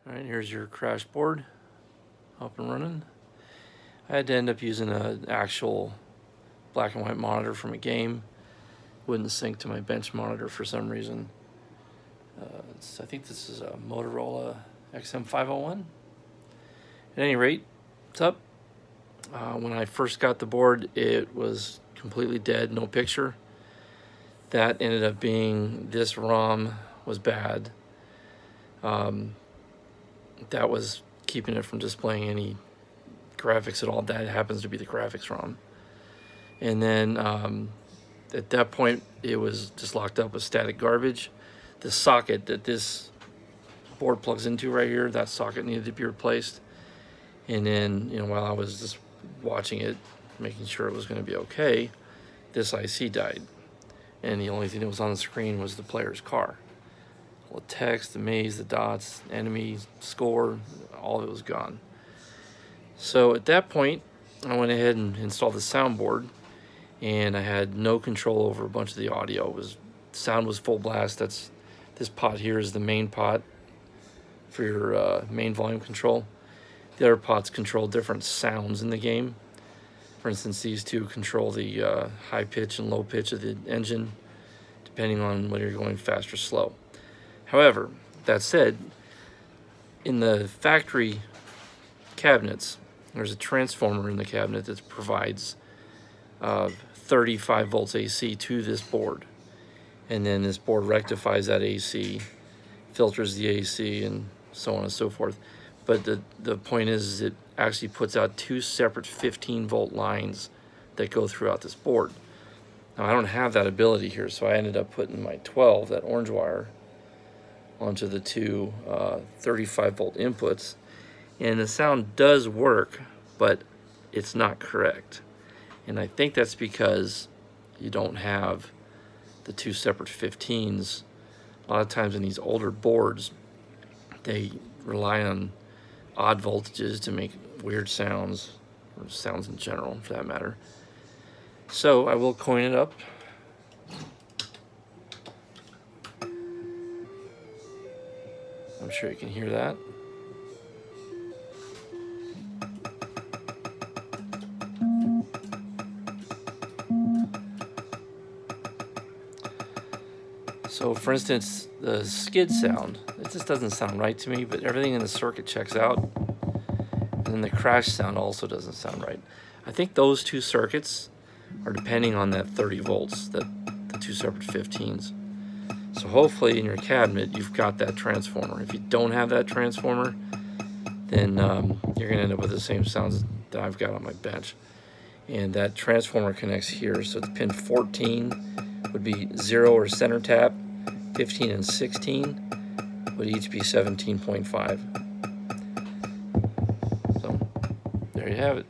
Alright, here's your crash board up and running. I had to end up using an actual black and white monitor from a game. Wouldn't sync to my bench monitor for some reason. I think this is a Motorola XM501. At any rate, it's up. When I first got the board, it was completely dead, no picture. That ended up being this ROM was bad. That was keeping it from displaying any graphics at all. That happens to be the graphics ROM. And then at that point, it was just locked up with static garbage. The socket that this board plugs into right here, that socket needed to be replaced. And then, while I was just watching it, making sure it was going to be okay, this IC died. And the only thing that was on the screen was the player's car. All the text, the maze, the dots, enemy, score, all of it was gone. So at that point, I went ahead and installed the soundboard, and I had no control over a bunch of the audio. Sound was full blast. This pot here is the main pot for your main volume control. The other pots control different sounds in the game. For instance, these two control the high pitch and low pitch of the engine, depending on whether you're going fast or slow. However, that said, in the factory cabinets, there's a transformer in the cabinet that provides 35 volts AC to this board. And then this board rectifies that AC, filters the AC, and so on and so forth. But the point is it actually puts out two separate 15-volt lines that go throughout this board. Now, I don't have that ability here, so I ended up putting my 12, that orange wire, onto the two 35-volt inputs. And the sound does work, but it's not correct. And I think that's because you don't have the two separate 15s. A lot of times in these older boards, they rely on odd voltages to make weird sounds, or sounds in general for that matter. So I will coin it up. I'm sure you can hear that. So for instance, the skid sound, it just doesn't sound right to me, but everything in the circuit checks out. And then the crash sound also doesn't sound right. I think those two circuits are depending on that 30 volts, the two separate 15s. So hopefully in your cabinet, you've got that transformer. If you don't have that transformer, then you're gonna end up with the same sounds that I've got on my bench. And that transformer connects here. So the pin 14 would be 0 or center tap, 15 and 16 would each be 17.5. So there you have it.